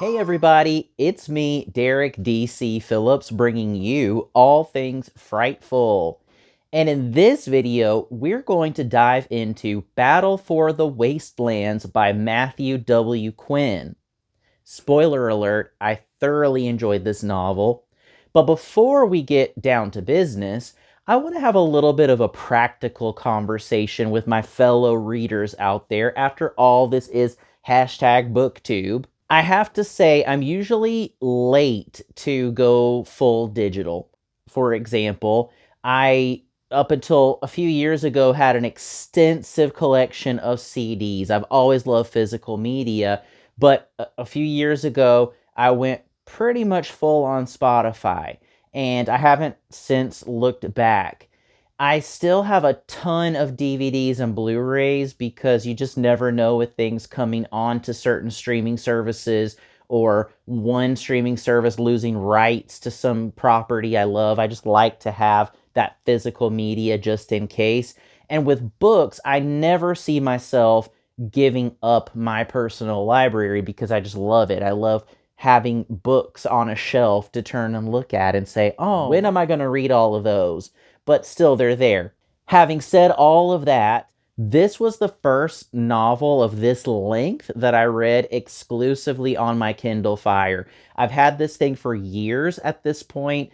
Hey everybody, it's me, Derek D.C. Phillips, bringing you all things frightful. And in this video, we're going to dive into Battle for the Wastelands by Matthew W. Quinn. Spoiler alert, I thoroughly enjoyed this novel. But before we get down to business, I want to have a little bit of a practical conversation with my fellow readers out there. After all, this is hashtag booktube. I have to say, I'm usually late to go full digital. For example, I, up until a few years ago, had an extensive collection of CDs. I've always loved physical media, but a few years ago, I went pretty much full on Spotify, and I haven't since looked back. I still have a ton of DVDs and Blu-rays because you just never know with things coming on to certain streaming services or one streaming service losing rights to some property I love. I just like to have that physical media just in case. And with books, I never see myself giving up my personal library because I just love it. I love having books on a shelf to turn and look at and say, oh, when am I going to read all of those? But still, they're there. Having said all of that, this was the first novel of this length that I read exclusively on my Kindle Fire. I've had this thing for years at this point.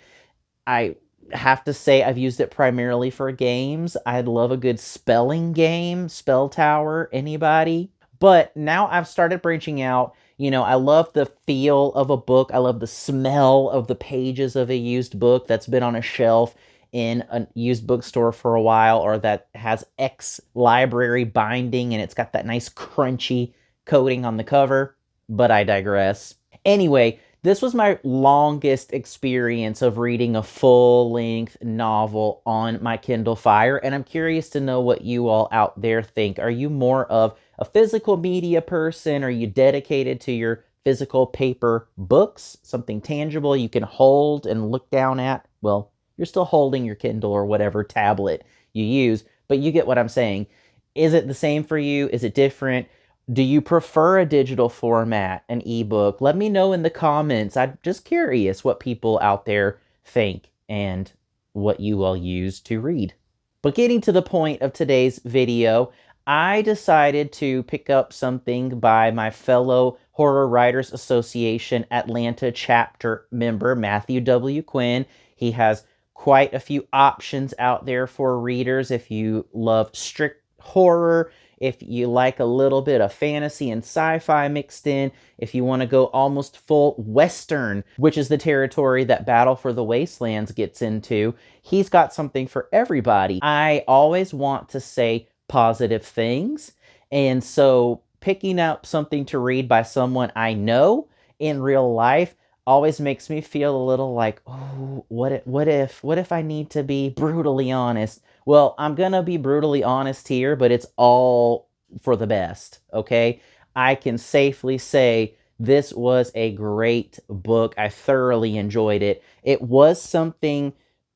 I have to say I've used it primarily for games. I'd love a good spelling game, Spell Tower, anybody? But now I've started branching out. I love the feel of a book. I love the smell of the pages of a used book that's been on a shelf in a used bookstore for a while, or that has ex-library binding and it's got that nice crunchy coating on the cover. But I digress. Anyway, this was my longest experience of reading a full-length novel on my Kindle Fire, and I'm curious to know what you all out there think. Are you more of a physical media person? Are you dedicated to your physical paper books, something tangible you can hold and look down at? Well, you're still holding your Kindle or whatever tablet you use, but you get what I'm saying. Is it the same for you? Is it different? Do you prefer a digital format, an ebook? Let me know in the comments. I'm just curious what people out there think and what you all use to read. But getting to the point of today's video, I decided to pick up something by my fellow Horror Writers Association Atlanta chapter member, Matthew W. Quinn. He has quite a few options out there for readers if you love strict horror, if you like a little bit of fantasy and sci-fi mixed in, if you want to go almost full Western, which is the territory that Battle for the Wastelands gets into, he's got something for everybody. I always want to say positive things, and so picking up something to read by someone I know in real life always makes me feel a little like, oh, what if I need to be brutally honest? Well, I'm gonna be brutally honest here, but it's all for the best, okay? I can safely say this was a great book. I thoroughly enjoyed it. It was something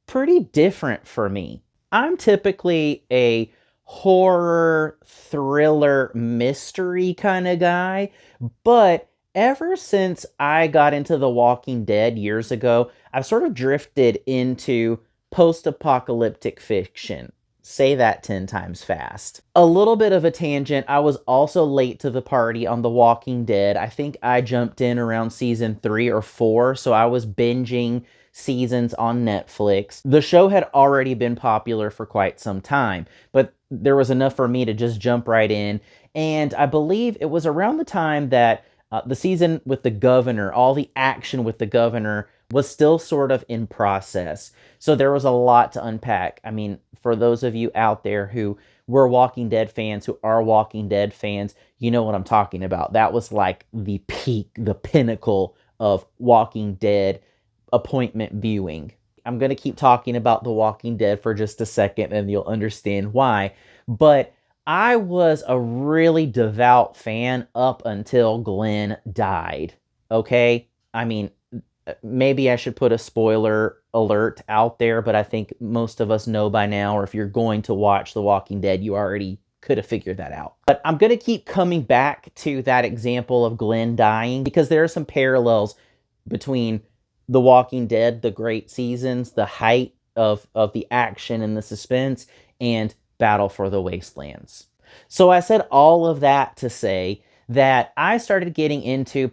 pretty different for me. I'm typically a horror, thriller, mystery kind of guy, but ever since I got into The Walking Dead years ago, I've sort of drifted into post-apocalyptic fiction. Say that 10 times fast. A little bit of a tangent, I was also late to the party on The Walking Dead. I think I jumped in around season 3 or 4, so I was binging seasons on Netflix. The show had already been popular for quite some time, but there was enough for me to just jump right in, and I believe it was around the time that the season with the governor, all the action with the governor was still sort of in process. So there was a lot to unpack. I mean, for those of you out there who were Walking Dead fans, who are Walking Dead fans, you know what I'm talking about. That was like the peak, the pinnacle of Walking Dead appointment viewing. I'm going to keep talking about The Walking Dead for just a second and you'll understand why. But I was a really devout fan up until Glenn died, okay? I mean, maybe I should put a spoiler alert out there, but I think most of us know by now, or if you're going to watch The Walking Dead, you already could have figured that out. But I'm going to keep coming back to that example of Glenn dying because there are some parallels between The Walking Dead, the great seasons, the height of the action and the suspense, and Battle for the Wastelands. So I said all of that to say that I started getting into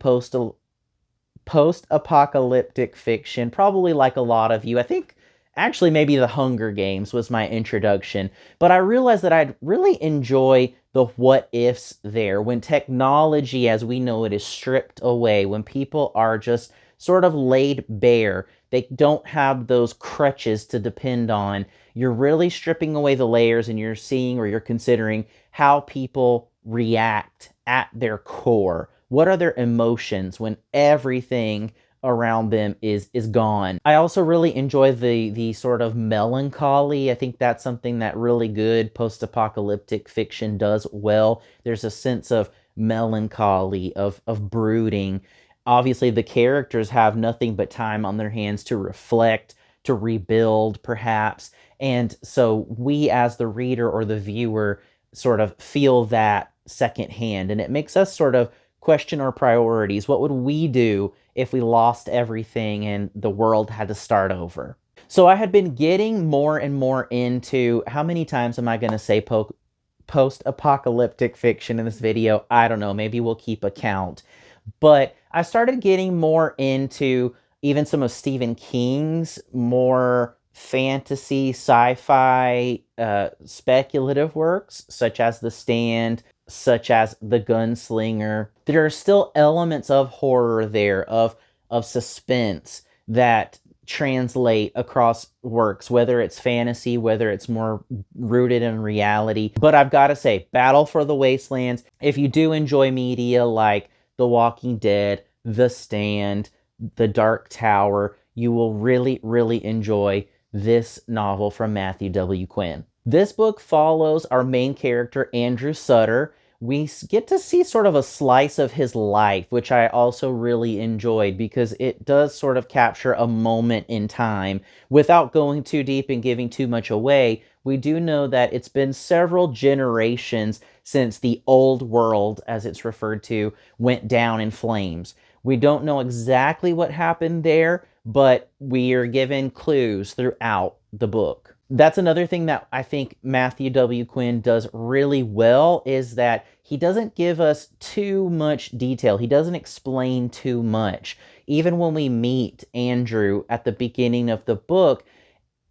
post-apocalyptic fiction, probably like a lot of you. I think actually maybe The Hunger Games was my introduction, but I realized that I'd really enjoy the what ifs there, when technology as we know it is stripped away, when people are just sort of laid bare. They don't have those crutches to depend on. You're really stripping away the layers and you're seeing or you're considering how people react at their core. What are their emotions when everything around them is gone? I also really enjoy the sort of melancholy. I think that's something that really good post-apocalyptic fiction does well. There's a sense of melancholy, of brooding. Obviously, the characters have nothing but time on their hands to reflect, to rebuild, perhaps. And so we, as the reader or the viewer, sort of feel that secondhand. And it makes us sort of question our priorities. What would we do if we lost everything and the world had to start over? So I had been getting more and more into, how many times am I going to say post-apocalyptic fiction in this video? I don't know. Maybe we'll keep a count. But I started getting more into even some of Stephen King's more fantasy, sci-fi, speculative works, such as The Stand, such as The Gunslinger. There are still elements of horror there, of suspense that translate across works, whether it's fantasy, whether it's more rooted in reality. But I've got to say, Battle for the Wastelands, if you do enjoy media like The Walking Dead, The Stand, The Dark Tower, you will really, really enjoy this novel from Matthew W. Quinn. This book follows our main character, Andrew Sutter. We get to see sort of a slice of his life, which I also really enjoyed because it does sort of capture a moment in time. Without going too deep and giving too much away, we do know that it's been several generations since the old world, as it's referred to, went down in flames. We don't know exactly what happened there, but we are given clues throughout the book. That's another thing that I think Matthew W. Quinn does really well, is that he doesn't give us too much detail. He doesn't explain too much. Even when we meet Andrew at the beginning of the book,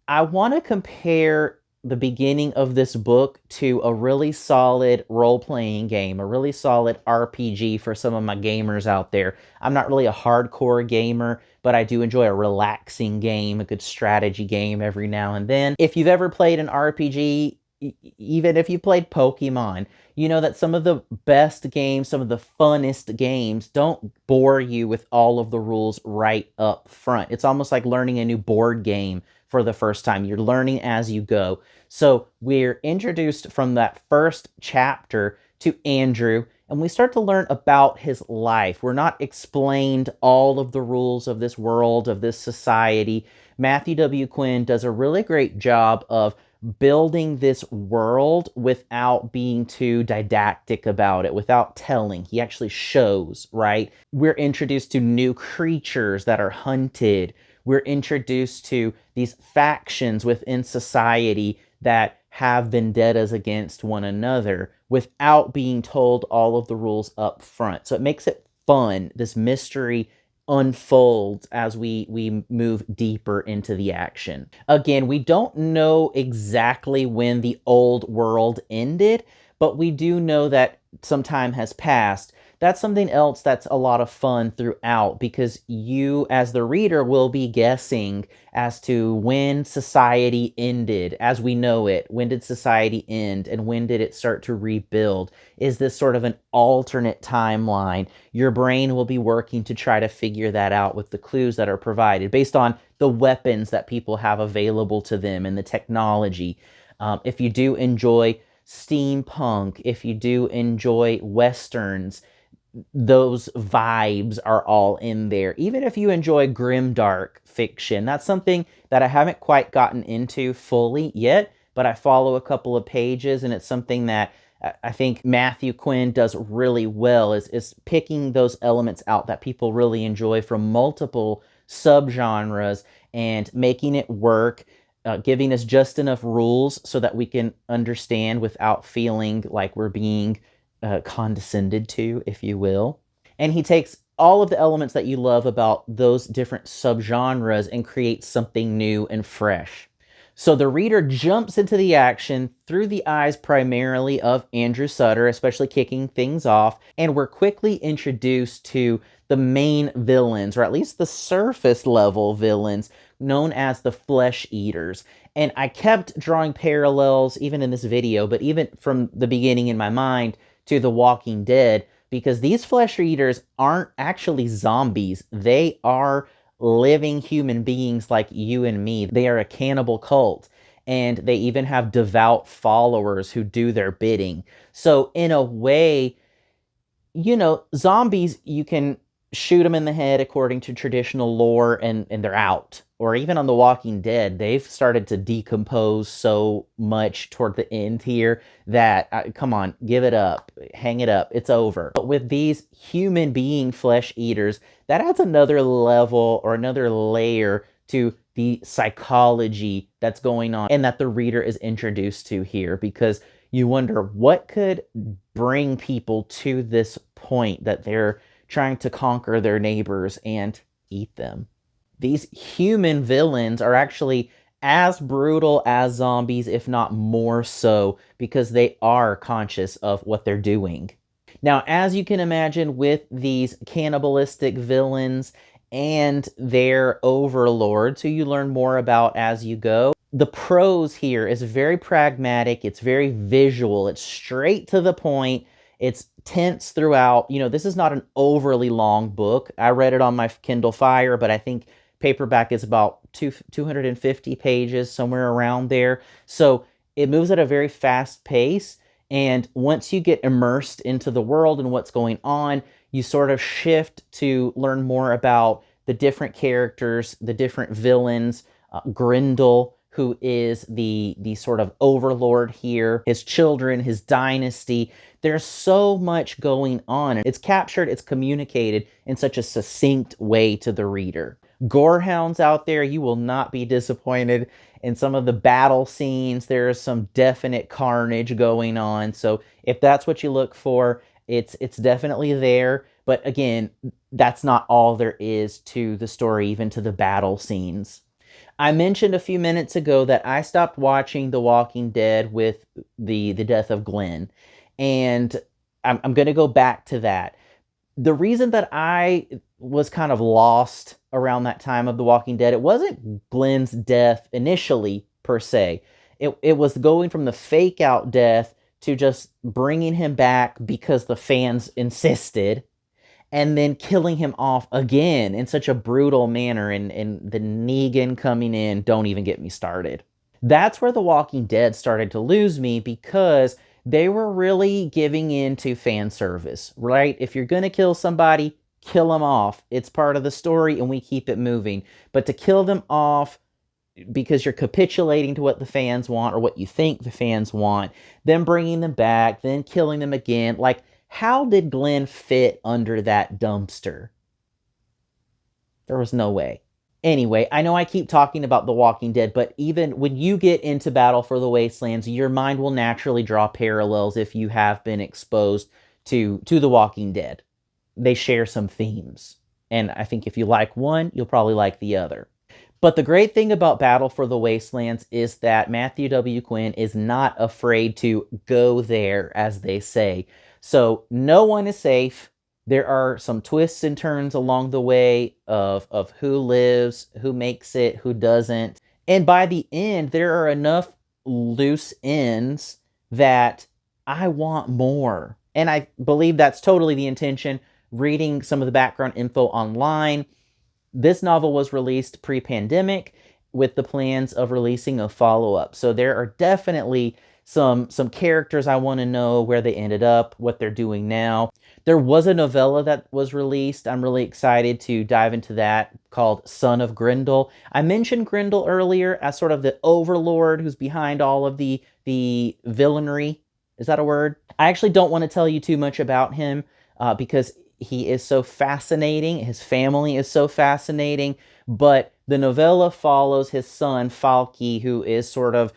I want to compare the beginning of this book to a really solid role-playing game, a really solid RPG for some of my gamers out there. I'm not really a hardcore gamer, but I do enjoy a relaxing game, a good strategy game every now and then. If you've ever played an RPG, even if you played Pokemon, you know that some of the best games, some of the funnest games don't bore you with all of the rules right up front. It's almost like learning a new board game for the first time. You're learning as you go. So we're introduced from that first chapter to Andrew, and we start to learn about his life. We're not explained all of the rules of this world, of this society. Matthew W. Quinn does a really great job of building this world without being too didactic about it, without telling. He actually shows, right? We're introduced to new creatures that are hunted. We're introduced to these factions within society that have vendettas against one another without being told all of the rules up front. So it makes it fun. This mystery unfolds as we move deeper into the action. Again, we don't know exactly when the old world ended, but we do know that some time has passed. That's something else that's a lot of fun throughout, because you, as the reader, will be guessing as to when society ended as we know it. When did society end, and when did it start to rebuild? Is this sort of an alternate timeline? Your brain will be working to try to figure that out with the clues that are provided based on the weapons that people have available to them and the technology. If you do enjoy steampunk, if you do enjoy westerns, those vibes are all in there. Even if you enjoy grimdark fiction, that's something that I haven't quite gotten into fully yet, but I follow a couple of pages, and it's something that I think Matthew Quinn does really well is picking those elements out that people really enjoy from multiple subgenres and making it work, giving us just enough rules so that we can understand without feeling like we're being condescended to, if you will. And he takes all of the elements that you love about those different subgenres and creates something new and fresh. So the reader jumps into the action through the eyes primarily of Andrew Sutter, especially kicking things off, and we're quickly introduced to the main villains, or at least the surface level villains, known as the Flesh Eaters. And I kept drawing parallels, even in this video, but even from the beginning in my mind, to The Walking Dead, because these Flesh Eaters aren't actually zombies. They are living human beings like you and me. They are a cannibal cult, and they even have devout followers who do their bidding. So in a way, zombies, you can shoot them in the head according to traditional lore, and they're out. Or even on The Walking Dead, they've started to decompose so much toward the end here that, come on, give it up, hang it up, it's over. But with these human being flesh eaters, that adds another level or another layer to the psychology that's going on and that the reader is introduced to here, because you wonder what could bring people to this point that they're trying to conquer their neighbors and eat them. These human villains are actually as brutal as zombies, if not more so, because they are conscious of what they're doing. Now, as you can imagine, with these cannibalistic villains and their overlords, who you learn more about as you go, the prose here is very pragmatic, it's very visual, it's straight to the point, it's tense throughout. This is not an overly long book. I read it on my Kindle Fire, but I think paperback is about 250 pages, somewhere around there. So it moves at a very fast pace, and once you get immersed into the world and what's going on, you sort of shift to learn more about the different characters, the different villains, Grindel, who is the sort of overlord here, his children, his dynasty. There's so much going on. It's captured, it's communicated in such a succinct way to the reader. Gorehounds out there, you will not be disappointed in some of the battle scenes. There is some definite carnage going on. So if that's what you look for, it's definitely there. But again, that's not all there is to the story, even to the battle scenes. I mentioned a few minutes ago that I stopped watching The Walking Dead with the death of Glenn. And I'm going to go back to that. The reason that I was kind of lost around that time of The Walking Dead, it wasn't Glenn's death initially, per se. It was going from the fake out death to just bringing him back because the fans insisted, and then killing him off again in such a brutal manner, and the Negan coming in, don't even get me started. That's where The Walking Dead started to lose me, because they were really giving in to fan service, right? If you're going to kill somebody, kill them off. It's part of the story and we keep it moving. But to kill them off because you're capitulating to what the fans want or what you think the fans want, then bringing them back, then killing them again, like, how did Glenn fit under that dumpster? There was no way. Anyway, I know I keep talking about The Walking Dead, but even when you get into Battle for the Wastelands, your mind will naturally draw parallels if you have been exposed to The Walking Dead. They share some themes. And I think if you like one, you'll probably like the other. But the great thing about Battle for the Wastelands is that Matthew W. Quinn is not afraid to go there, as they say. So no one is safe. There are some twists and turns along the way of who lives, who makes it, who doesn't. And by the end, there are enough loose ends that I want more. And I believe that's totally the intention. Reading some of the background info online, this novel was released pre-pandemic with the plans of releasing a follow-up. So there are definitely some characters I want to know where they ended up, what they're doing now. There was a novella that was released. I'm really excited to dive into that, called Son of Grindel. I mentioned Grindel earlier as sort of the overlord who's behind all of the villainy Is that a word? I actually don't want to tell you too much about him because he is so fascinating. His family is so fascinating. But the novella follows his son, Falky, who is sort of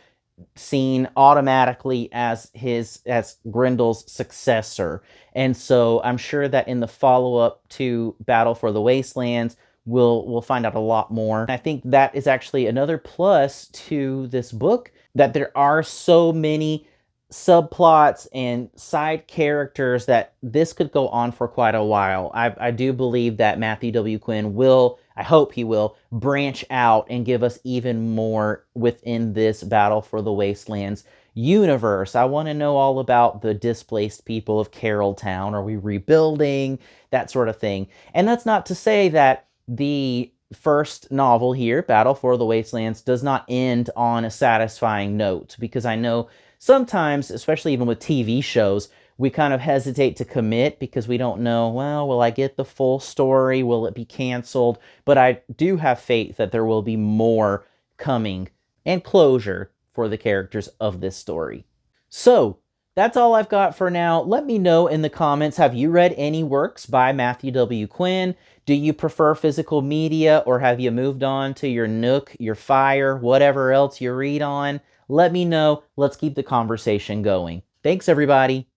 seen automatically as Grendel's successor. And so I'm sure that in the follow-up to Battle for the Wastelands, we'll find out a lot more. I think that is actually another plus to this book, that there are so many subplots and side characters that this could go on for quite a while. I do believe that Matthew W. Quinn will, I hope he will, branch out and give us even more within this Battle for the Wastelands universe. I want to know all about the displaced people of Carrolltown. Are we rebuilding? That sort of thing. And that's not to say that the first novel here, Battle for the Wastelands, does not end on a satisfying note, because I know sometimes, especially even with TV shows, we kind of hesitate to commit because we don't know, well, will I get the full story? Will it be canceled? But I do have faith that there will be more coming and closure for the characters of this story. So, that's all I've got for now. Let me know in the comments, have you read any works by Matthew W. Quinn? Do you prefer physical media, or have you moved on to your Nook, your Fire, whatever else you read on? Let me know. Let's keep the conversation going. Thanks, everybody.